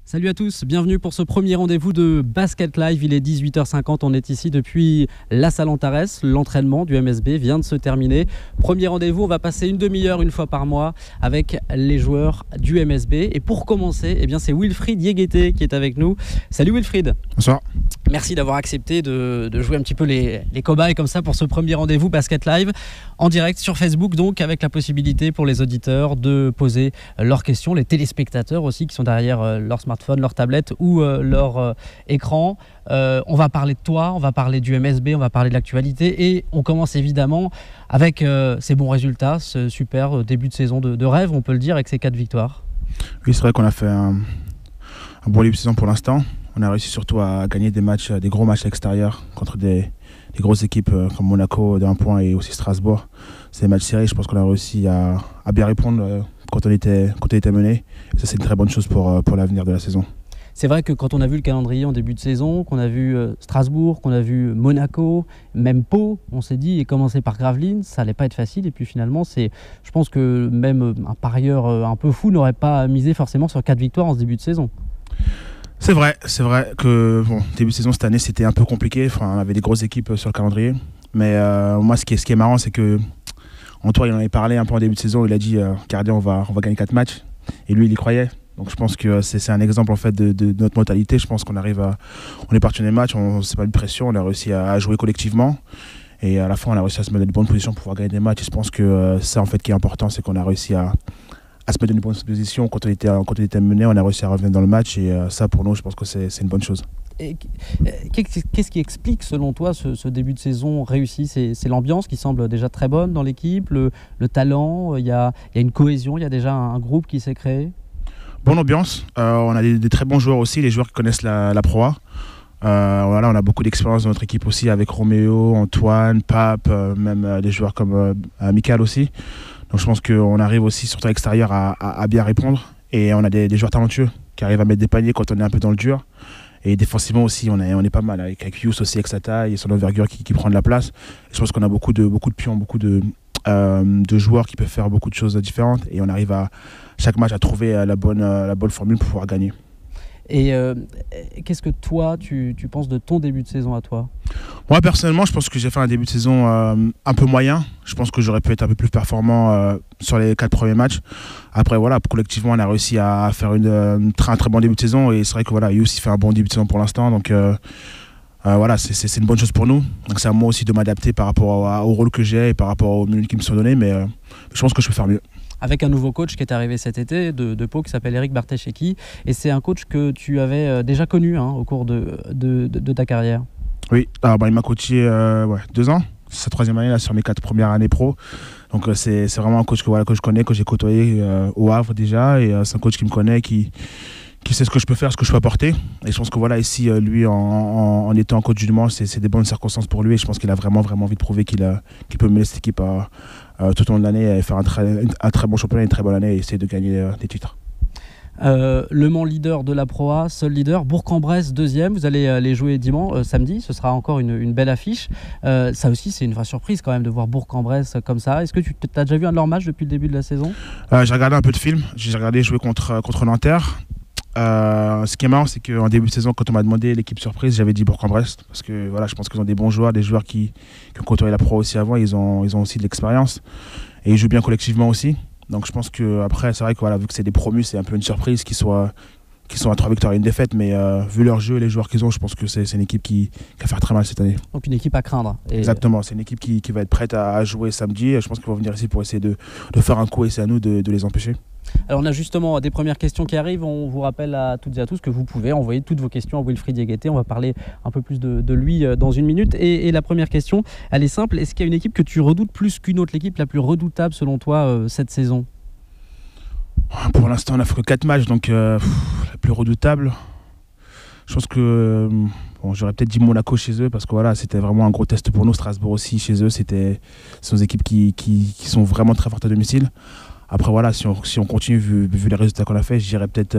Salut à tous, bienvenue pour ce premier rendez-vous de Basket Live. Il est 18h50, on est ici depuis la salle Antares. L'entraînement du MSB vient de se terminer. Premier rendez-vous, on va passer une demi-heure une fois par mois avec les joueurs du MSB. Et pour commencer, c'est Wilfried Diégueté qui est avec nous. Salut Wilfried. Bonsoir. Merci d'avoir accepté de jouer un petit peu les cobayes comme ça pour ce premier rendez-vous Basket Live en direct sur Facebook, donc avec la possibilité pour les auditeurs de poser leurs questions, les téléspectateurs aussi qui sont derrière leur smartphone, leur tablette ou leur écran. On va parler de toi, on va parler du MSB, on va parler de l'actualité et on commence évidemment avec ces bons résultats, ce super début de saison de rêve, on peut le dire, avec ces 4 victoires. Oui, c'est vrai qu'on a fait un bon début de saison pour l'instant. On a réussi surtout à gagner des gros matchs à l'extérieur contre des grosses équipes comme Monaco d'un point et aussi Strasbourg. C'est des matchs serrés, je pense qu'on a réussi à bien répondre quand on était mené. Et ça, c'est une très bonne chose pour l'avenir de la saison. C'est vrai que quand on a vu le calendrier en début de saison, qu'on a vu Strasbourg, qu'on a vu Monaco, même Pau, on s'est dit, et commencer par Gravelines, ça allait pas être facile. Et puis finalement, je pense que même un parieur un peu fou n'aurait pas misé forcément sur 4 victoires en ce début de saison. C'est vrai que début de saison cette année c'était un peu compliqué. Enfin, on avait des grosses équipes sur le calendrier. Mais moi, ce qui est marrant, c'est que Antoine, il en avait parlé un peu en début de saison. Il a dit gardien, on va gagner 4 matchs. Et lui, il y croyait. Donc je pense que c'est un exemple en fait de notre mentalité. Je pense qu'on est parti dans les matchs, on s'est pas mis de pression, on a réussi à jouer collectivement. Et à la fin, on a réussi à se mettre dans de bonnes positions pour pouvoir gagner des matchs. Et je pense que ça, en fait, qui est important, c'est qu'on a réussi à se mettre dans une bonne position. Quand on était mené, on a réussi à revenir dans le match. Et ça, pour nous, je pense que c'est une bonne chose. Et qu'est-ce qui explique, selon toi, ce début de saison réussi? C'est l'ambiance qui semble déjà très bonne dans l'équipe, le talent, il y a une cohésion, il y a déjà un groupe qui s'est créé? Bonne ambiance. On a des très bons joueurs aussi, les joueurs qui connaissent la Pro A. Voilà, on a beaucoup d'expérience dans notre équipe aussi avec Roméo, Antoine, Pape, même des joueurs comme Michael aussi. Donc je pense qu'on arrive aussi, surtout à l'extérieur, à bien répondre. Et on a des joueurs talentueux qui arrivent à mettre des paniers quand on est un peu dans le dur. Et défensivement aussi, on est pas mal. Avec Yous aussi, avec sa taille et son envergure qui prend de la place. Et je pense qu'on a beaucoup de pions, beaucoup de joueurs qui peuvent faire beaucoup de choses différentes. Et on arrive à chaque match à trouver la bonne formule pour pouvoir gagner. Et qu'est-ce que toi, tu penses de ton début de saison à toi? Moi, personnellement, je pense que j'ai fait un début de saison un peu moyen. Je pense que j'aurais pu être un peu plus performant sur les 4 premiers matchs. Après, voilà, collectivement, on a réussi à faire un très bon début de saison. Et c'est vrai que voilà, Yous fait un bon début de saison pour l'instant. Donc voilà, c'est une bonne chose pour nous. Donc c'est à moi aussi de m'adapter par rapport au rôle que j'ai et par rapport aux minutes qui me sont données. Mais je pense que je peux faire mieux. Avec un nouveau coach qui est arrivé cet été de Pau qui s'appelle Eric Bartesheki. Et c'est un coach que tu avais déjà connu au cours de ta carrière. Oui, alors, il m'a coaché 2 ans. C'est sa 3e année là, sur mes 4 premières années pro. Donc c'est vraiment un coach que je connais, que j'ai côtoyé au Havre déjà. Et c'est un coach qui me connaît, qui sait ce que je peux faire, ce que je peux apporter. Et je pense que voilà, ici, lui, en étant coach du Mans, c'est des bonnes circonstances pour lui. Et je pense qu'il a vraiment envie de prouver qu'il peut mener cette équipe tout au long de l'année et faire un très bon championnat, une très bonne année et essayer de gagner des titres. Le Mans leader de la Pro A, seul leader, Bourg-en-Bresse 2e, vous allez les jouer samedi, ce sera encore une belle affiche. Ça aussi c'est une vraie surprise quand même de voir Bourg-en-Bresse comme ça. Est-ce que tu as déjà vu un de leurs matchs depuis le début de la saison? J'ai regardé un peu de films, j'ai regardé jouer contre Nanterre. Ce qui est marrant, c'est qu'en début de saison, quand on m'a demandé l'équipe surprise, j'avais dit Bourg-en-Bresse parce que voilà, je pense qu'ils ont des bons joueurs, des joueurs qui ont côtoyé la Pro aussi avant, ils ont aussi de l'expérience et ils jouent bien collectivement aussi. Donc je pense qu'après, c'est vrai que voilà, vu que c'est des promus, c'est un peu une surprise qu'ils sont à 3 victoires et 1 défaite, mais vu leur jeu et les joueurs qu'ils ont, je pense que c'est une équipe qui va faire très mal cette année. Donc une équipe à craindre. Exactement, c'est une équipe qui va être prête à jouer samedi. Je pense qu'ils vont venir ici pour essayer de faire un coup et c'est à nous de les empêcher. Alors on a justement des premières questions qui arrivent. On vous rappelle à toutes et à tous que vous pouvez envoyer toutes vos questions à Wilfried Diégueté. On va parler un peu plus de lui dans une minute. Et la première question, elle est simple. Est-ce qu'il y a une équipe que tu redoutes plus qu'une autre, l'équipe la plus redoutable selon toi cette saison? Pour l'instant, on n'a fait que 4 matchs, donc la plus redoutable. Je pense que j'aurais peut-être dit Monaco chez eux parce que voilà, c'était vraiment un gros test pour nous. Strasbourg aussi chez eux, ce sont des équipes qui sont vraiment très fortes à domicile. Après voilà, si on continue vu les résultats qu'on a fait, je dirais peut-être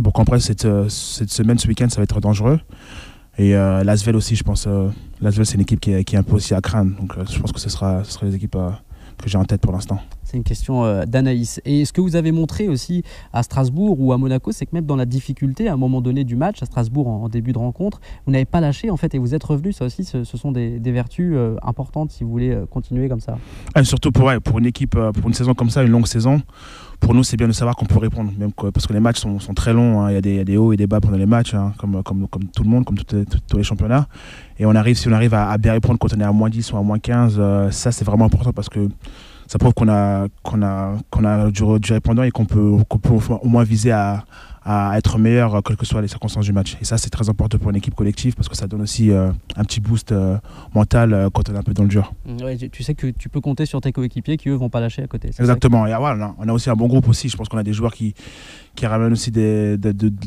Bourg-en-Bresse cette semaine, ce week-end, ça va être dangereux. Et l'Asvel aussi, je pense. L'Asvel, c'est une équipe qui est un peu aussi à craindre. Donc je pense que ce sera les équipes que j'ai en tête pour l'instant. C'est une question d'Anaïs. Et ce que vous avez montré aussi à Strasbourg ou à Monaco, c'est que même dans la difficulté, à un moment donné du match, à Strasbourg en début de rencontre, vous n'avez pas lâché en fait et vous êtes revenu. Ça aussi, ce sont des vertus importantes si vous voulez continuer comme ça. Et surtout pour une équipe, pour une saison comme ça, une longue saison, pour nous, c'est bien de savoir qu'on peut répondre. Même parce que les matchs sont très longs, hein. Il y a des hauts et des bas pendant les matchs, hein, comme tout le monde, comme tous les championnats. Et si on arrive à bien répondre quand on est à -10 ou à -15, ça c'est vraiment important parce que ça prouve qu'on a du répondant et qu'on peut au moins viser à être meilleur quelles que soient les circonstances du match. Et ça c'est très important pour une équipe collective parce que ça donne aussi un petit boost mental quand on est un peu dans le dur. Ouais, tu sais que tu peux compter sur tes coéquipiers qui eux vont pas lâcher à côté. Exactement. Et voilà, on a aussi un bon groupe aussi. Je pense qu'on a des joueurs qui ramènent aussi de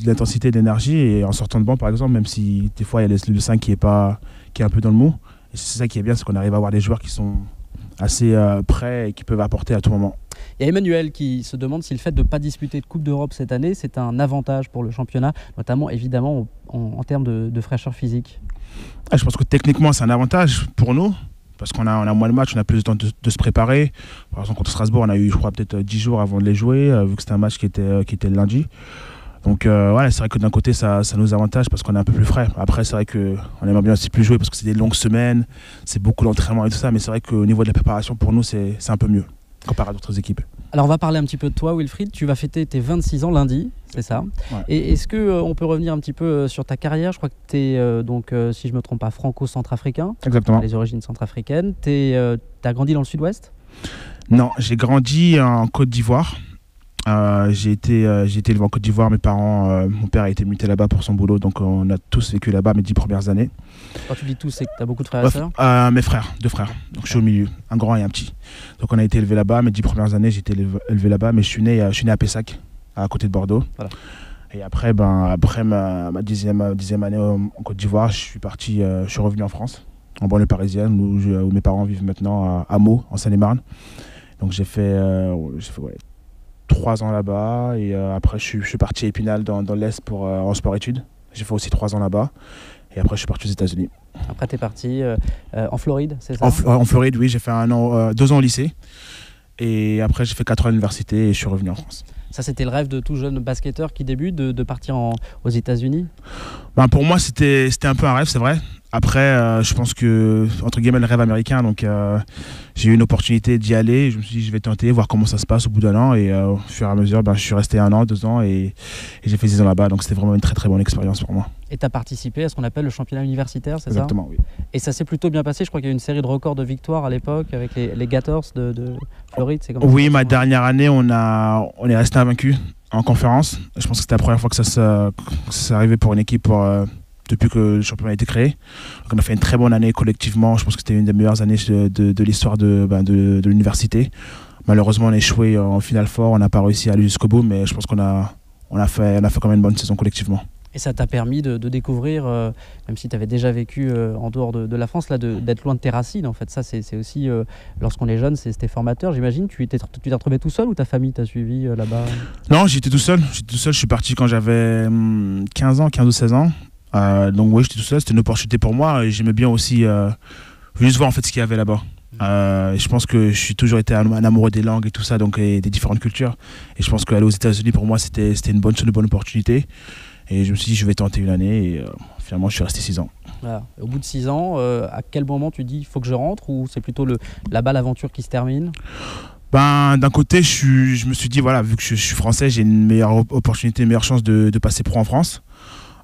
l'intensité, de l'énergie. Et en sortant de banc par exemple, même si des fois il y a le 5 qui est un peu dans le mou. Et c'est ça qui est bien, c'est qu'on arrive à avoir des joueurs qui sont assez prêts et qui peuvent apporter à tout moment. Il y a Emmanuel qui se demande si le fait de ne pas disputer de Coupe d'Europe cette année, c'est un avantage pour le championnat, notamment évidemment en termes de fraîcheur physique. Je pense que techniquement c'est un avantage pour nous, parce qu'on a moins de matchs, on a plus de temps de se préparer. Par exemple contre Strasbourg, on a eu je crois peut-être 10 jours avant de les jouer, vu que c'était un match qui était le lundi. Donc c'est vrai que d'un côté ça nous avantage parce qu'on est un peu plus frais. Après c'est vrai qu'on aimerait bien aussi plus jouer parce que c'est des longues semaines, c'est beaucoup d'entraînement et tout ça, mais c'est vrai qu'au niveau de la préparation pour nous c'est un peu mieux comparé à d'autres équipes. Alors on va parler un petit peu de toi Wilfried, tu vas fêter tes 26 ans lundi, c'est ça, ouais. Et est-ce qu'on peut revenir un petit peu sur ta carrière? Je crois que tu es donc si je ne me trompe pas franco-centrafricain. Exactement. Les origines centrafricaines. Tu as grandi dans le sud-ouest? Non, j'ai grandi en Côte d'Ivoire. J'ai été élevé en Côte d'Ivoire, mes parents, mon père a été muté là-bas pour son boulot, donc on a tous vécu là-bas mes 10 premières années. Quand tu dis tous, c'est que tu as beaucoup de frères et sœurs? Mes frères, 2 frères, donc je suis au milieu, un grand et un petit. Donc on a été élevé là-bas, mes 10 premières années j'ai été élevé là-bas, mais je suis né à Pessac, à côté de Bordeaux. Voilà. Et après ma dixième année en Côte d'Ivoire, je suis revenu en France, en banlieue parisienne, où mes parents vivent maintenant à Meaux, en Seine-et-Marne. Donc j'ai fait 3 ans là-bas et après je suis parti à Épinal dans l'Est en sport-études. J'ai fait aussi 3 ans là-bas et après je suis parti aux États-Unis. Après tu es parti en Floride, c'est ça? En Floride, oui, j'ai fait 2 ans au lycée et après j'ai fait 4 ans à l'université et je suis revenu en France. Ça c'était le rêve de tout jeune basketteur qui débute, de partir aux États-Unis? Pour moi c'était un peu un rêve, c'est vrai. Après, je pense que, entre guillemets, le rêve américain, donc j'ai eu une opportunité d'y aller. Je me suis dit, je vais tenter, voir comment ça se passe au bout d'1 an. Et au fur et à mesure, je suis resté 1 an, 2 ans et j'ai fait 6 ans là-bas. Donc c'était vraiment une très très bonne expérience pour moi. Et tu as participé à ce qu'on appelle le championnat universitaire, c'est ça? Exactement, oui. Et ça s'est plutôt bien passé. Je crois qu'il y a eu une série de records de victoires à l'époque avec les Gators de Floride. C'est comme oui, ma dernière année, on est resté invaincu en conférence. Je pense que c'était la première fois que ça s'est arrivé pour une équipe depuis que le championnat a été créé. Donc on a fait une très bonne année collectivement. Je pense que c'était une des meilleures années de l'histoire de l'université. Malheureusement, on a échoué en Final Four. On n'a pas réussi à aller jusqu'au bout, mais je pense qu'on a fait quand même une bonne saison collectivement. Et ça t'a permis de découvrir, même si tu avais déjà vécu en dehors de la France, d'être loin de tes racines. En fait, ça, c'est aussi, lorsqu'on est jeune, c'était formateur. J'imagine, tu t'es retrouvé tout seul ou ta famille t'a suivi là-bas? Non, j'étais tout seul. Je suis parti quand j'avais 15 ou 16 ans. Donc oui, j'étais tout seul, c'était une opportunité pour moi et j'aimais bien aussi juste voir en fait ce qu'il y avait là-bas. Je pense que je suis toujours été un amoureux des langues et tout ça, donc et des différentes cultures. Et je pense qu'aller aux États-Unis pour moi c'était une bonne opportunité. Et je me suis dit je vais tenter une année et finalement je suis resté 6 ans. Voilà. Au bout de 6 ans, à quel moment tu dis il faut que je rentre ou c'est plutôt là-bas l'aventure qui se termine? D'un côté je me suis dit voilà, vu que je suis français, j'ai une meilleure opportunité, une meilleure chance de passer pro en France.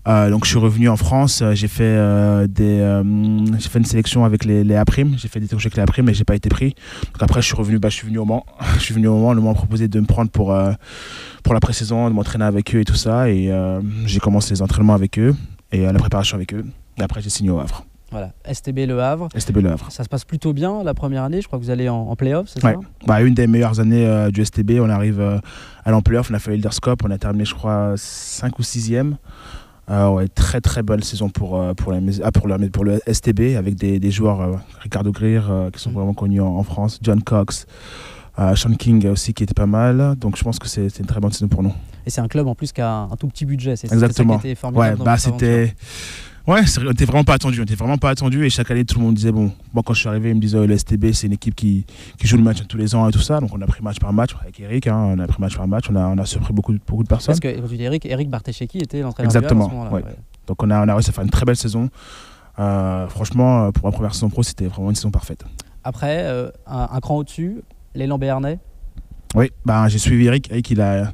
Donc je suis revenu en France, j'ai fait une sélection avec les A-Prime, j'ai fait des touches avec les A-Prime mais j'ai pas été pris. Donc après je suis venu au Mans. Je suis venu au Mans, le Mans a proposé de me prendre pour la pré-saison, de m'entraîner avec eux et tout ça. Et j'ai commencé les entraînements avec eux et la préparation avec eux. Et après j'ai signé au Havre. Voilà, STB Le Havre. STB Le Havre. Ça se passe plutôt bien la première année, je crois que vous allez en play-off, c'est ça? Une des meilleures années du STB, on arrive à aller en play-off, on a fait le Leaders Cup, on a terminé je crois 5 ou 6e. Très très bonne saison pour le STB avec des joueurs Ricardo Greer qui sont vraiment connus en France, John Cox, Sean King aussi qui était pas mal, donc je pense que c'est une très bonne saison pour nous. Et c'est un club en plus qui a un tout petit budget, c'est exactement. ça qui était formidable. Ouais, on n'était vraiment pas attendu. On était vraiment pas attendu et chaque année tout le monde disait bon. Moi quand je suis arrivé, ils me disaient le STB c'est une équipe qui joue le match tous les ans et tout ça. Donc on a pris match par match avec Eric. Hein, on a pris match par match. On a surpris beaucoup de personnes. Parce que quand tu dis Eric Barthécheki était l'entraîneur. Exactement. À ce moment-là, ouais. Donc on a réussi à faire une très belle saison. Franchement, pour ma première saison pro, c'était vraiment une saison parfaite. Après, un cran au-dessus, l'élan béarnais. Oui, j'ai suivi Eric. Eric, il a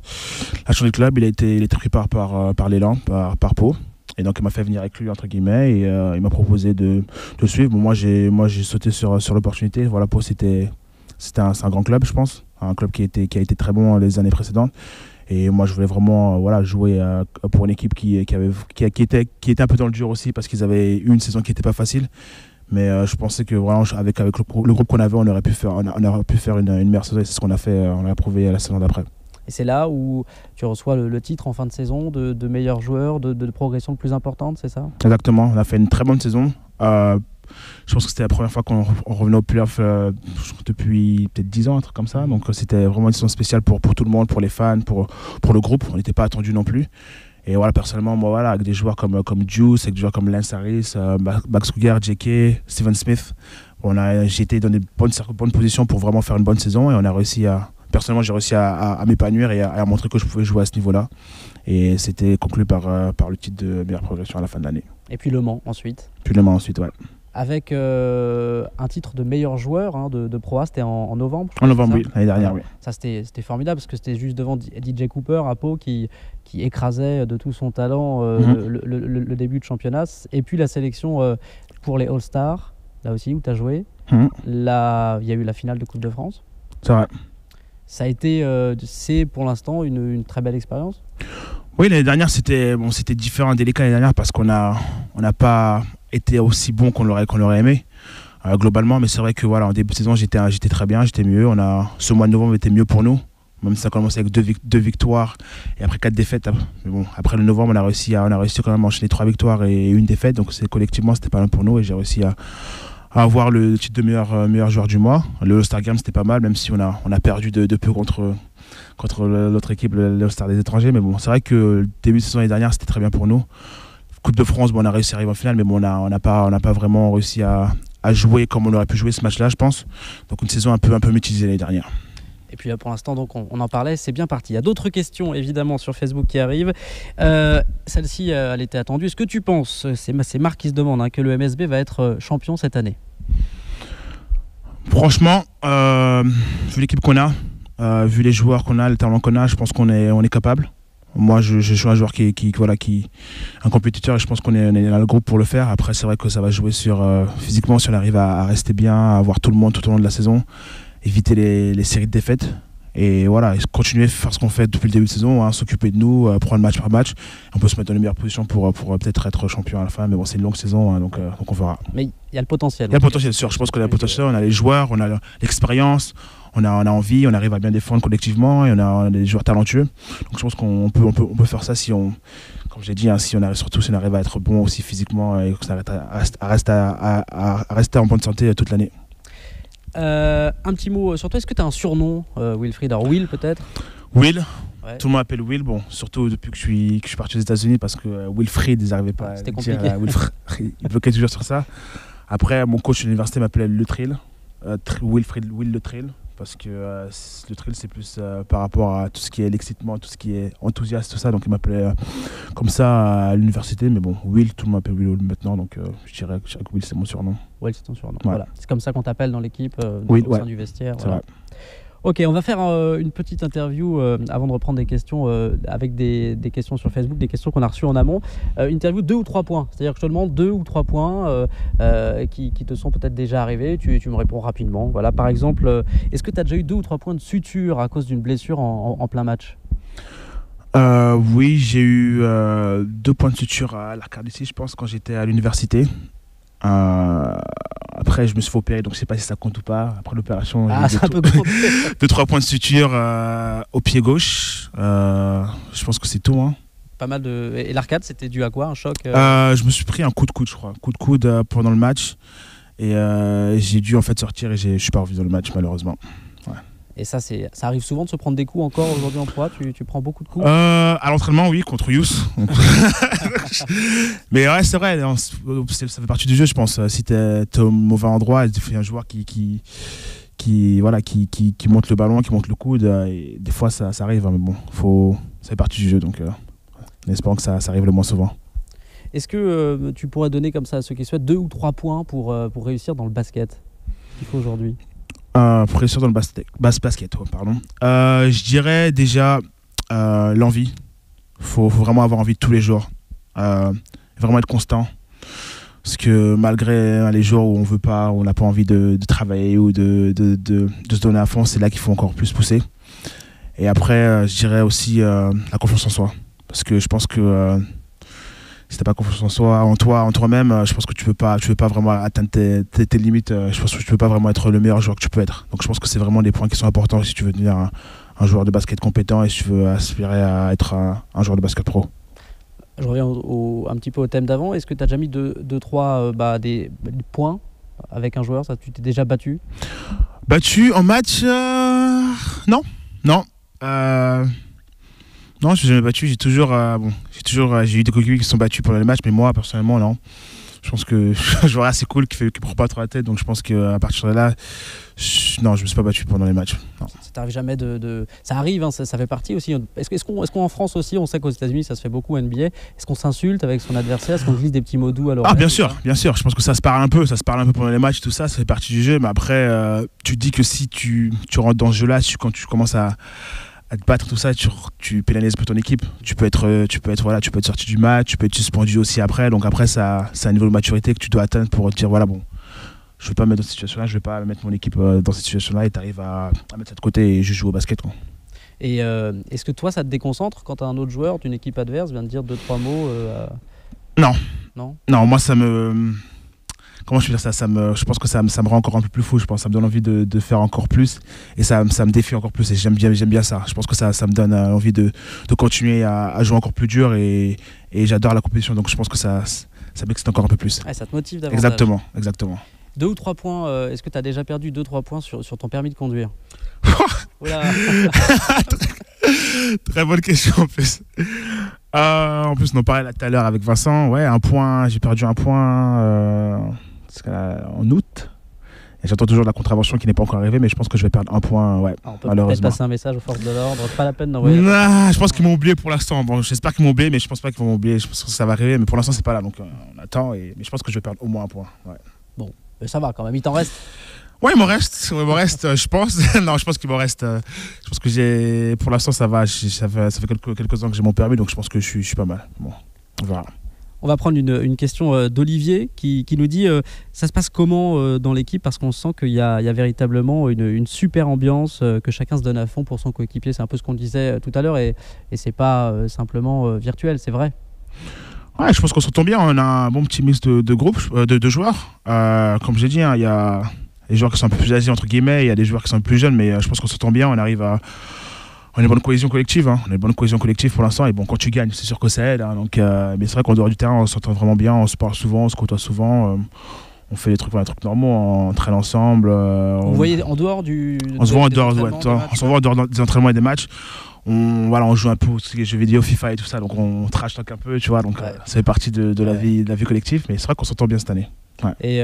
changé de club. Il a été pris par l'élan, par Pau. Et donc il m'a fait venir avec lui entre guillemets et il m'a proposé de suivre. Bon, moi j'ai sauté sur l'opportunité. Voilà, Pau c'était un grand club, je pense, un club qui a été très bon les années précédentes. Et moi je voulais vraiment jouer pour une équipe qui était un peu dans le dur aussi parce qu'ils avaient eu une saison qui n'était pas facile. Mais je pensais que vraiment avec le groupe qu'on avait, on aurait pu faire une meilleure saison. Et c'est ce qu'on a fait, on l'a prouvé la saison d'après. Et c'est là où tu reçois le titre en fin de saison de meilleur joueur, de progression le plus importante, c'est ça? Exactement, on a fait une très bonne saison. Je pense que c'était la première fois qu'on revenait au playoff depuis peut-être 10 ans, un truc comme ça. Donc c'était vraiment une saison spéciale pour tout le monde, pour les fans, pour le groupe. On n'était pas attendu non plus. Et voilà, personnellement, moi, avec des joueurs comme Juice, avec des joueurs comme Lance Harris, Max Kruger, JK, Steven Smith, j'ai été dans des bonnes positions pour vraiment faire une bonne saison et on a réussi personnellement, j'ai réussi à m'épanouir et à montrer que je pouvais jouer à ce niveau-là. Et c'était conclu par le titre de meilleure progression à la fin de l'année. Et puis Le Mans ensuite. Ouais. Avec un titre de meilleur joueur de Pro A, c'était en novembre. En novembre, oui, l'année dernière, oui. Ça, c'était formidable parce que c'était juste devant DJ Cooper à Pau qui écrasait de tout son talent le début de championnat. Et puis la sélection pour les All-Stars, là aussi où tu as joué. Là, il y a eu la finale de Coupe de France. C'est vrai. Ça a été, c'est pour l'instant une très belle expérience. Oui, l'année dernière, c'était différent, délicat l'année dernière parce qu'on n'a pas été aussi bon qu'on l'aurait aimé globalement. Mais c'est vrai que en début de saison, j'étais très bien, j'étais mieux. Ce mois de novembre était mieux pour nous, même si ça a commencé avec deux victoires et après 4 défaites. Mais bon, après le novembre, on a réussi quand même à enchaîner 3 victoires et 1 défaite. Donc collectivement, c'était pas mal pour nous et j'ai réussi à avoir le titre de meilleur joueur du mois. Le All-Star Game, c'était pas mal, même si on a perdu de peu contre l'autre équipe, le All-Star des étrangers. Mais bon, c'est vrai que le début de saison l'année dernière, c'était très bien pour nous. Coupe de France, on a réussi à arriver en finale, mais bon, on n'a pas vraiment réussi à jouer comme on aurait pu jouer ce match-là, je pense. Donc une saison un peu mitigée l'année dernière. Et puis là, pour l'instant, donc on en parlait, c'est bien parti. Il y a d'autres questions, évidemment, sur Facebook qui arrivent. Celle-ci, elle était attendue. Est-ce que tu penses, c'est Marc qui se demande, que le MSB va être champion cette année? Franchement, vu l'équipe qu'on a, vu les joueurs qu'on a, le talent qu'on a, je pense qu'on est capable. Moi, je suis un joueur qui un compétiteur et je pense qu'on est dans le groupe pour le faire. Après, c'est vrai que ça va jouer sur physiquement si on arrive à rester bien, à avoir tout le monde tout au long de la saison, éviter les séries de défaites et continuer à faire ce qu'on fait depuis le début de saison, s'occuper de nous, prendre match par match. On peut se mettre dans les meilleures positions pour peut-être être champion à la fin, mais bon, c'est une longue saison, donc on verra. Mais il y a le potentiel. Il y a le potentiel, sûr. Je pense qu'on a le potentiel, on a les joueurs, on a l'expérience. On a envie, on arrive à bien défendre collectivement et on a des joueurs talentueux. Donc je pense qu'on peut faire ça comme j'ai dit, si on arrive à être bon aussi physiquement et qu'on à rester en bonne santé toute l'année. Un petit mot sur toi, est-ce que tu as un surnom, Wilfried? Alors Will peut-être? Will, ouais. Tout le monde m'appelle Will, bon, surtout depuis que je suis parti aux États-unis parce que Wilfried, ils n'arrivaient pas C'était à compliqué. dire Wilfried, ils bloquaient toujours sur ça. Après, mon coach de l'université m'appelait Le Trill, Will Le Trill. Parce que le trail c'est plus par rapport à tout ce qui est l'excitement, tout ce qui est enthousiaste, tout ça. Donc il m'appelait comme ça à l'université. Mais bon, Will, tout le monde m'appelle Will maintenant. Donc je dirais que Will c'est mon surnom. Will c'est ton surnom. Ouais. Voilà. C'est comme ça qu'on t'appelle dans l'équipe, au sein du vestiaire. C'est vrai. Ok, on va faire une petite interview avant de reprendre des questions avec des questions sur Facebook, des questions qu'on a reçues en amont. Interview 2 ou 3 points, c'est-à-dire que je te demande 2 ou 3 points qui te sont peut-être déjà arrivés, tu me réponds rapidement. Voilà, par exemple, est-ce que tu as déjà eu 2 ou 3 points de suture à cause d'une blessure en plein match? Oui, j'ai eu 2 points de suture à l'arcade ici, je pense, quand j'étais à l'université. Après, je me suis fait opérer, donc je ne sais pas si ça compte ou pas. Après l'opération, j'ai eu 2-3 points de suture au pied gauche. Je pense que c'est tout. Pas mal de. Et l'arcade, c'était dû à quoi? Un choc Je me suis pris un coup de coude, je crois. Un coup de coude pendant le match. Et j'ai dû en fait sortir et je ne suis pas revenu dans le match, malheureusement. Ouais. Et ça arrive souvent de se prendre des coups encore aujourd'hui en proie? Tu prends beaucoup de coups? À l'entraînement, oui, contre Youss. Mais ouais, c'est vrai, ça fait partie du jeu, je pense. Si t'es au mauvais endroit, il y a un joueur qui monte le ballon, qui monte le coude, et des fois ça arrive, hein, mais bon, ça fait partie du jeu, donc en espérant que ça arrive le moins souvent. Est-ce que tu pourrais donner comme ça à ceux qui souhaitent 2 ou 3 points pour réussir dans le basket qu'il faut aujourd'hui? Pour réussir dans le basket, pardon. Je dirais déjà l'envie. Faut vraiment avoir envie de tous les jours. Vraiment être constant. Parce que malgré les jours où on n'a pas envie de travailler ou de se donner à fond, c'est là qu'il faut encore plus pousser. Et après, je dirais aussi la confiance en soi. Parce que je pense que si t'as pas confiance en soi, en toi-même, je pense que tu peux pas vraiment atteindre tes limites. Je pense que tu peux pas vraiment être le meilleur joueur que tu peux être. Donc je pense que c'est vraiment des points qui sont importants si tu veux devenir un joueur de basket compétent et si tu veux aspirer à être un joueur de basket pro. Je reviens un petit peu au thème d'avant. Est-ce que tu as déjà mis 2-3 des points avec un joueur? Ça, tu t'es déjà battu? Battu en match? Non. Non, je ne suis jamais battu. J'ai eu des coéquipiers qui se sont battus pendant les matchs, mais moi, personnellement, non. Je pense que je suis un joueur assez cool qui prend pas trop la tête, donc je pense qu'à partir de là, non, je ne me suis pas battu pendant les matchs. Non. Ça t'arrive jamais Ça arrive, hein, ça fait partie aussi. Est-ce qu'en France aussi, on sait qu'aux États-Unis ça se fait beaucoup NBA, est-ce qu'on s'insulte avec son adversaire? Est-ce qu'on glisse des petits mots doux à l'oreille? Ah, bien sûr. Je pense que ça se parle un peu pendant les matchs, tout ça, ça fait partie du jeu, mais après, tu te dis que si tu rentres dans ce jeu-là, quand tu commences à te battre, tout ça, tu pénalises un peu ton équipe. Tu peux être sorti du match, tu peux être suspendu aussi après. Donc après, c'est un niveau de maturité que tu dois atteindre pour te dire voilà, bon, je ne vais pas me mettre dans cette situation-là, je ne vais pas mettre mon équipe dans cette situation-là, et tu arrives à mettre ça de côté et juste jouer au basket, quoi. Et est-ce que toi, ça te déconcentre quand un autre joueur d'une équipe adverse vient de dire 2-3 mots Non, moi ça me... Comment je peux dire ça, je pense que ça me rend encore un peu plus fou. Je pense que ça me donne envie de faire encore plus et ça me défie encore plus et j'aime bien ça. Je pense que ça me donne envie de continuer à jouer encore plus dur et j'adore la compétition, donc je pense que ça m'excite encore un peu plus. Ouais, ça te motive davantage. Exactement. 2 ou 3 points, est-ce que tu as déjà perdu 2-3 points sur ton permis de conduire? Très bonne question en plus. En plus, on en parlait là tout à l'heure avec Vincent. Ouais, j'ai perdu un point en août. Et j'attends toujours la contravention qui n'est pas encore arrivée, mais je pense que je vais perdre un point, ouais, on peut malheureusement. peut-être passer un message aux forces de l'ordre, pas la peine d'envoyer. Je pense qu'ils m'ont oublié pour l'instant. Bon, j'espère qu'ils m'ont oublié, mais je pense pas qu'ils vont m'oublier. Je pense que ça va arriver, mais pour l'instant, c'est pas là. Donc on attend, mais je pense que je vais perdre au moins un point. Ouais. Bon, mais ça va quand même, il t'en reste? Ouais, il m'en reste, je pense. Non, je pense qu'il m'en reste. Je pense que pour l'instant, ça va. Ça fait quelques ans que j'ai mon permis, donc je pense que je suis pas mal. Bon, on verra. On va prendre une question d'Olivier qui nous dit ça se passe comment dans l'équipe, parce qu'on sent qu'il y a véritablement une super ambiance, que chacun se donne à fond pour son coéquipier. C'est un peu ce qu'on disait tout à l'heure et c'est pas simplement virtuel, c'est vrai. Ouais, je pense qu'on s'entend bien. On a un bon petit mix de groupes, de joueurs. Comme j'ai dit, il y a les joueurs qui sont un peu plus âgés entre guillemets, il y a des joueurs qui sont plus jeunes, mais je pense qu'on s'entend bien. On a une bonne cohésion collective, hein. On a une bonne cohésion collective pour l'instant. Et bon, quand tu gagnes, c'est sûr que ça aide, hein. Donc, mais c'est vrai qu'en dehors du terrain, on s'entend vraiment bien. On se parle souvent, on se côtoie souvent. On fait des trucs normaux, on traîne ensemble. Vous voyez en dehors on se voit en dehors des entraînements et des matchs. On joue un peu aux jeux vidéo, FIFA et tout ça. Donc on trash talk un peu, tu vois. Donc ouais. Ça fait partie de la vie collective. Mais c'est vrai qu'on s'entend bien cette année. Ouais. Et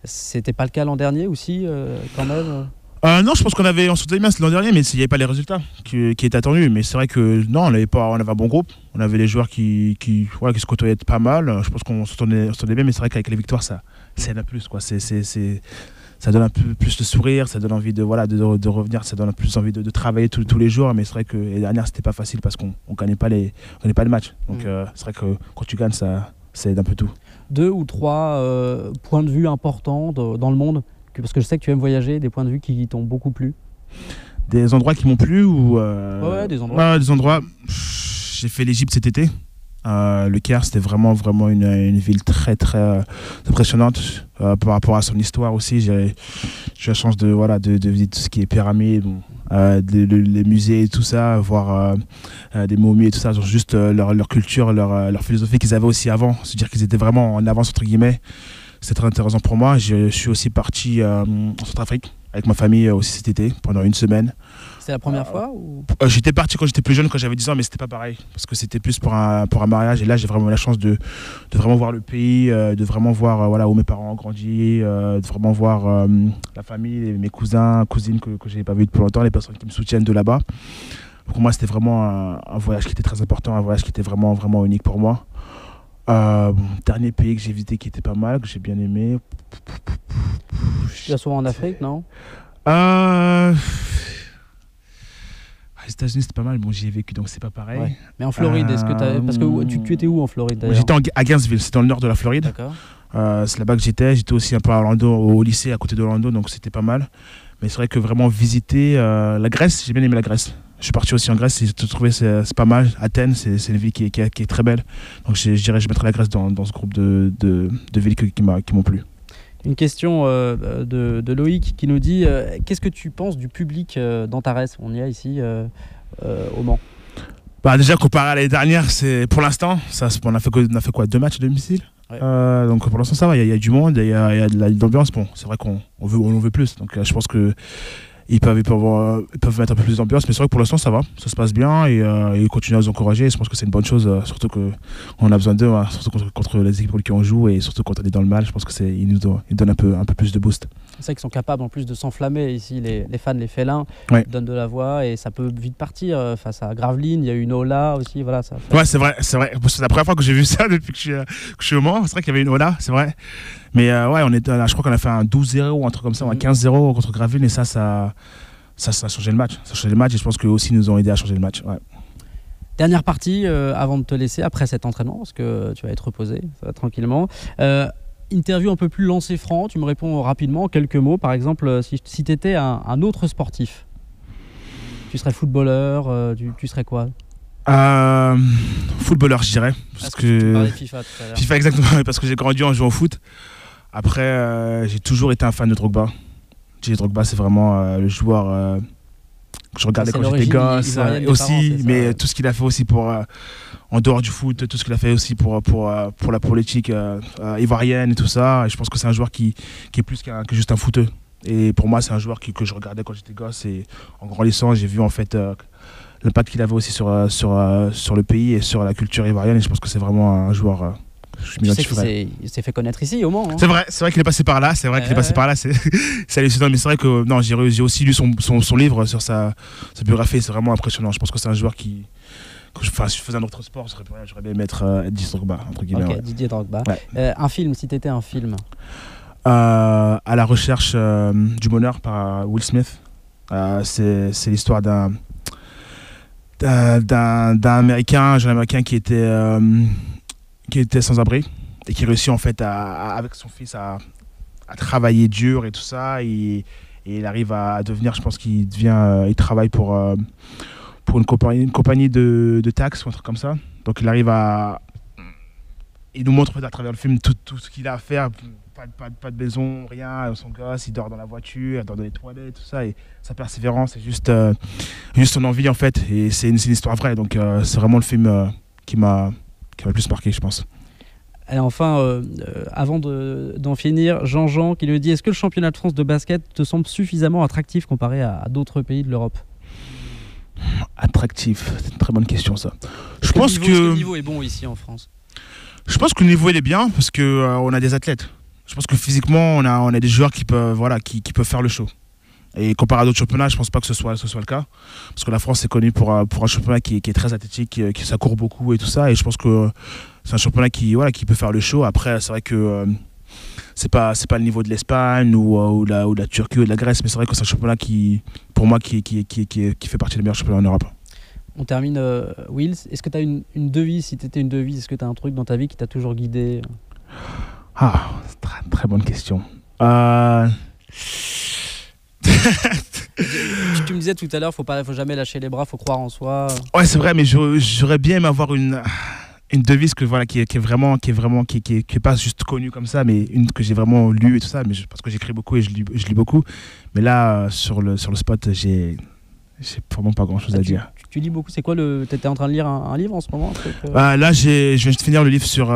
c'était pas le cas l'an dernier aussi, quand même? Non, je pense qu'on s'entendait bien l'an dernier, mais il n'y avait pas les résultats qui étaient attendus. Mais c'est vrai que non, on avait un bon groupe. On avait les joueurs qui se côtoyaient pas mal. Je pense qu'on s'entendait bien, mais c'est vrai qu'avec les victoires, ça aide un plus, quoi. Ça donne un peu plus de sourire, ça donne envie de revenir, ça donne plus envie de travailler tous les jours. Mais c'est vrai que l'année dernière, c'était pas facile parce qu'on gagnait pas les matchs. Donc c'est vrai que quand tu gagnes, ça aide un peu tout. 2 ou 3 points de vue importants dans le monde, parce que je sais que tu aimes voyager, des points de vue qui t'ont beaucoup plu? Des endroits qui m'ont plu ou Ouais, des endroits. Des endroits. J'ai fait l'Égypte cet été. Le Caire, c'était vraiment une ville très très impressionnante par rapport à son histoire aussi. J'ai eu la chance de visiter tout ce qui est pyramide, les musées et tout ça, voir des momies et tout ça, juste leur culture, leur philosophie qu'ils avaient aussi avant, c'est-à-dire qu'ils étaient vraiment en avance entre guillemets. C'était très intéressant pour moi. Je suis aussi parti en Centrafrique avec ma famille aussi cet été pendant une semaine. C'est la première fois ou... J'étais parti quand j'étais plus jeune, quand j'avais 10 ans, mais c'était pas pareil. Parce que c'était plus pour un mariage. Et là, j'ai vraiment eu la chance de vraiment voir le pays, de vraiment voir voilà, où mes parents ont grandi, de vraiment voir la famille, mes cousins, cousines que je n'avais pas vu depuis longtemps, les personnes qui me soutiennent de là-bas. Pour moi, c'était vraiment un voyage qui était très important, un voyage qui était vraiment, vraiment unique pour moi. Dernier pays que j'ai visité qui était pas mal, que j'ai bien aimé. Tu vas souvent en Afrique, non? Les États-Unis, c'était pas mal. Bon, j'y ai vécu, donc c'est pas pareil. Ouais. Mais en Floride, est-ce que parce que tu étais où en Floride d'ailleurs? J'étais à Gainesville, c'est dans le nord de la Floride. D'accord. C'est là-bas que j'étais. J'étais aussi un peu à Orlando, au lycée, à côté d'Orlando, donc c'était pas mal. Mais c'est vrai que vraiment visiter la Grèce, j'ai bien aimé la Grèce. Je suis parti aussi en Grèce, j'ai trouvé c'est pas mal. Athènes, c'est une ville qui est très belle. Donc je dirais je mettrais la Grèce dans ce groupe de villes qui m'ont plu. Une question de Loïc qui nous dit qu'est-ce que tu penses du public d'Antares? On y est ici au Mans. Bah déjà comparé à l'année dernière, c'est pour l'instant, on a fait quoi, 2 matchs à domicile. Ouais. Donc pour l'instant ça va, il y a du monde, il y a de l'ambiance. Bon, c'est vrai qu'on veut plus. Donc je pense que ils peuvent mettre un peu plus d'ambiance, mais c'est vrai que pour l'instant ça va, ça se passe bien et ils continuent à nous encourager. Je pense que c'est une bonne chose, surtout qu'on a besoin d'eux, hein, surtout contre les équipes pour lesquelles on joue et surtout quand on est dans le mal. Je pense que ils nous donnent un peu plus de boost. C'est vrai qu'ils sont capables en plus de s'enflammer ici, les fans, les félins, ouais. Donnent de la voix et ça peut vite partir face à Gravelines. Il y a eu une Ola aussi, voilà. Ça fait... Ouais, c'est vrai. C'est la première fois que j'ai vu ça depuis que je suis au Mans. C'est vrai qu'il y avait une Ola, c'est vrai. Mais ouais, je crois qu'on a fait un 12-0 ou un truc comme ça, ou un 15-0 contre Gravelines et ça a changé le match. Ça a changé le match et je pense qu'eux aussi nous ont aidé à changer le match. Ouais. Dernière partie avant de te laisser, après cet entraînement, parce que tu vas être reposé, ça va tranquillement. Interview un peu plus lancé franc, tu me réponds rapidement, quelques mots. Par exemple, si tu étais un autre sportif, tu serais footballeur, tu serais quoi? Footballeur, je dirais. Parce que tu parlais de FIFA tout à l'heure. FIFA, exactement, parce que j'ai grandi en jouant au foot. Après, j'ai toujours été un fan de Drogba. Drogba, c'est vraiment le joueur que je regardais quand j'étais gosse aussi, parents, mais tout ce qu'il a fait aussi pour en dehors du foot, tout ce qu'il a fait aussi pour la politique ivoirienne et tout ça. Et je pense que c'est un joueur qui est plus que juste un footeux. Et pour moi, c'est un joueur que je regardais quand j'étais gosse et en grandissant, j'ai vu en fait l'impact qu'il avait aussi sur le pays et sur la culture ivoirienne. Et je pense que c'est vraiment un joueur. Tu sais qu'il s'est fait connaître ici au Mans. Hein. C'est vrai qu'il est passé par là. C'est vrai qu'il est passé par là. C'est hallucinant. Mais c'est vrai que non, j'ai aussi lu son livre sur sa biographie. C'est vraiment impressionnant. Je pense que c'est un joueur si je faisais un autre sport, j'aurais bien être Didier Drogba entre guillemets. Ok, ouais. Didier Drogba. Ouais. Un film, si t'étais un film. À la recherche du bonheur par Will Smith. C'est l'histoire d'un Américain, un jeune Américain qui était sans abri et qui réussit en fait avec son fils à travailler dur et tout ça et il arrive à devenir, je pense qu'il travaille pour une compagnie de taxes ou un truc comme ça. Donc il nous montre à travers le film tout ce qu'il a à faire, pas de maison, rien, son gosse, il dort dans la voiture, il dort dans les toilettes, tout ça, et sa persévérance, c'est juste son envie en fait, et c'est une histoire vraie, donc c'est vraiment le film qui m'a le plus marqué, je pense. Et enfin, avant d'en finir, Jean qui lui dit: est-ce que le championnat de France de basket te semble suffisamment attractif comparé à d'autres pays de l'Europe? Attractif, c'est une très bonne question ça. Est-ce que le niveau est bon ici en France? Je pense que le niveau il est bien parce que on a des athlètes. Je pense que physiquement on a des joueurs qui peuvent faire le show. Et comparé à d'autres championnats, je ne pense pas que ce soit le cas. Parce que la France est connue pour un championnat qui est très athlétique, qui ça court beaucoup et tout ça. Et je pense que c'est un championnat qui peut faire le show. Après, c'est vrai que c'est pas le niveau de l'Espagne ou de la Turquie ou de la Grèce, mais c'est vrai que c'est un championnat qui fait partie des meilleurs championnats en Europe. On termine, Will. Est-ce que tu as une devise? Si tu étais une devise, est-ce que tu as un truc dans ta vie qui t'a toujours guidé? Ah, c'est une très, très bonne question. Tu me disais tout à l'heure, faut jamais lâcher les bras, faut croire en soi. Ouais, c'est vrai, mais j'aurais bien aimé avoir une devise qui est pas juste connue comme ça, mais une que j'ai vraiment lue et tout ça, mais parce que j'écris beaucoup et je lis beaucoup. Mais là, sur le spot, j'ai vraiment pas grand chose à dire. Tu lis beaucoup, c'est quoi t'étais en train de lire un livre en ce moment, Là, je viens de finir le livre sur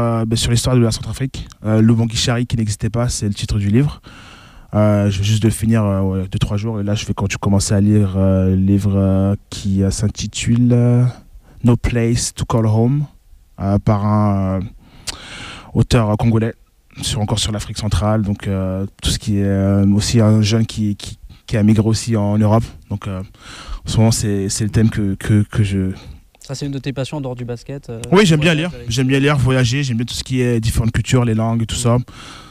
l'histoire de la Centrafrique. Lubangui Chari qui n'existait pas, c'est le titre du livre. Je viens juste de le finir 2-3 jours. Et là, je vais quand tu commences à lire le livre qui s'intitule No Place to Call Home par un auteur congolais, encore sur l'Afrique centrale. Donc, tout ce qui est aussi un jeune qui a migré aussi en Europe. Donc, en ce moment, c'est le thème que je. Ça, c'est une de tes passions en dehors du basket Oui, j'aime bien lire. J'aime bien lire, voyager. J'aime bien tout ce qui est différentes cultures, les langues et tout ça.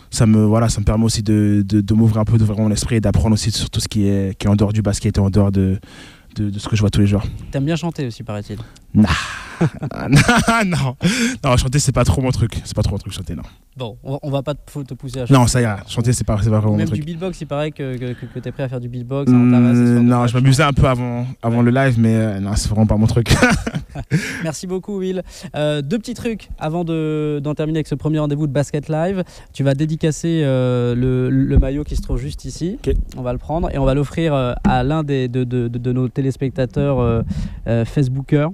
Ça me permet aussi de m'ouvrir un peu, d'ouvrir mon esprit et d'apprendre aussi sur tout ce qui est en dehors du basket et en dehors de ce que je vois tous les jours. T'aimes bien chanter aussi, paraît-il? Non. Non, chanter, c'est pas trop mon truc. C'est pas trop mon truc, chanter, non. Bon, on va pas te pousser à chanter. Non, ça ira. Chanter, c'est pas vraiment mon même truc. du beatbox, il paraît que t'es prêt à faire du beatbox. Non, je m'amusais un peu avant le live, mais non, c'est vraiment pas mon truc. Merci beaucoup, Will. Deux petits trucs avant d'en terminer avec ce premier rendez-vous de Basket Live. Tu vas dédicacer le maillot qui se trouve juste ici. Okay. On va le prendre et on va l'offrir à l'un de nos téléspectateurs Facebookers.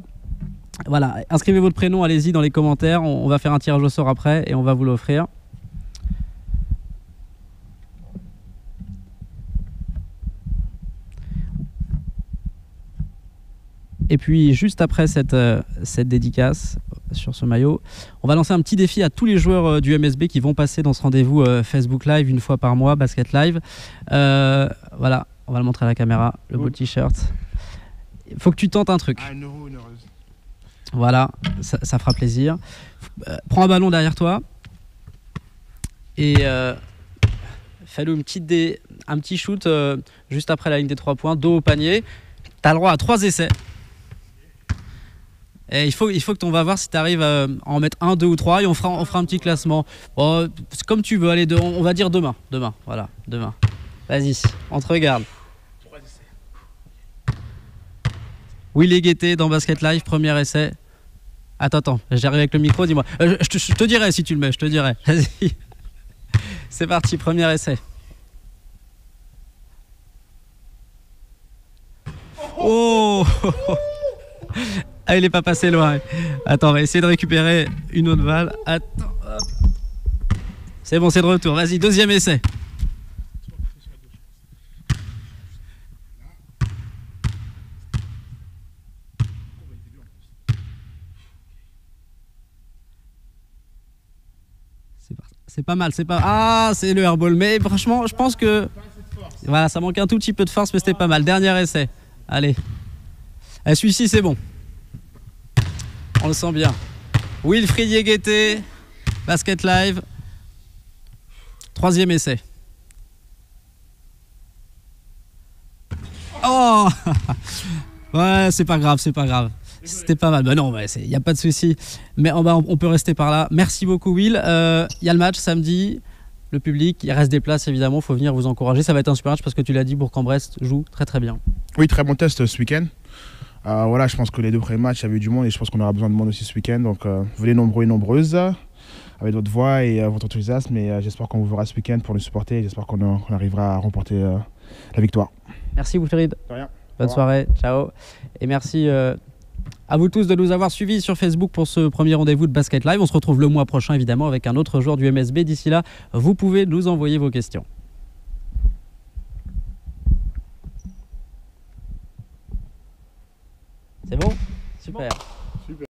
Voilà, inscrivez votre prénom, allez-y dans les commentaires. On va faire un tirage au sort après et on va vous l'offrir. Et puis juste après cette dédicace sur ce maillot, on va lancer un petit défi à tous les joueurs du MSB qui vont passer dans ce rendez-vous Facebook Live une fois par mois, Basket Live. Voilà, on va le montrer à la caméra, le beau t-shirt. Il faut que tu tentes un truc. Une heureuse. Voilà, ça fera plaisir. Prends un ballon derrière toi et fais-le un petit shoot juste après la ligne des 3 points, dos au panier. Tu as le droit à 3 essais. Et il faut que on va voir si tu arrives à en mettre 1, 2 ou 3 et on fera un petit classement. Bon, comme tu veux, allez, on va dire demain. Voilà, demain. Vas-y, on te regarde. Will Guettet dans Basket Live, premier essai. Attends, j'arrive avec le micro, dis-moi. Je te dirai si tu le mets, je te dirai. Vas-y. C'est parti, premier essai. Oh. Ah, il n'est pas passé loin. Attends, on va essayer de récupérer une autre balle. Attends, hop. C'est bon, c'est de retour. Vas-y, deuxième essai. C'est pas mal, c'est pas... Ah, c'est le airball. Mais franchement, je pense que... Voilà, ça manque un tout petit peu de force, mais c'était pas mal. Dernier essai. Allez. Celui-ci, c'est bon. On le sent bien. Wilfried Guettet, Basket Live. Troisième essai. Oh. Ouais, c'est pas grave, c'est pas grave. C'était pas mal. Bah non, il n'y a pas de souci. Mais on peut rester par là. Merci beaucoup, Will. Il y a le match samedi. Le public, il reste des places évidemment. Il faut venir vous encourager. Ça va être un super match parce que tu l'as dit, Bourg-en-Bresse joue très très bien. Oui, très bon test ce week-end. Voilà, je pense que les deux premiers matchs, il y avait du monde et je pense qu'on aura besoin de monde aussi ce week-end. Donc, venez nombreux et nombreuses avec votre voix et votre enthousiasme. Et j'espère qu'on vous verra ce week-end pour le supporter et j'espère qu'on arrivera à remporter la victoire. Merci, Wilfried. De rien. Bonne soirée. Ciao. Et merci à vous tous de nous avoir suivis sur Facebook pour ce premier rendez-vous de Basket Live. On se retrouve le mois prochain évidemment avec un autre joueur du MSB. D'ici là, vous pouvez nous envoyer vos questions. C'est bon? Super.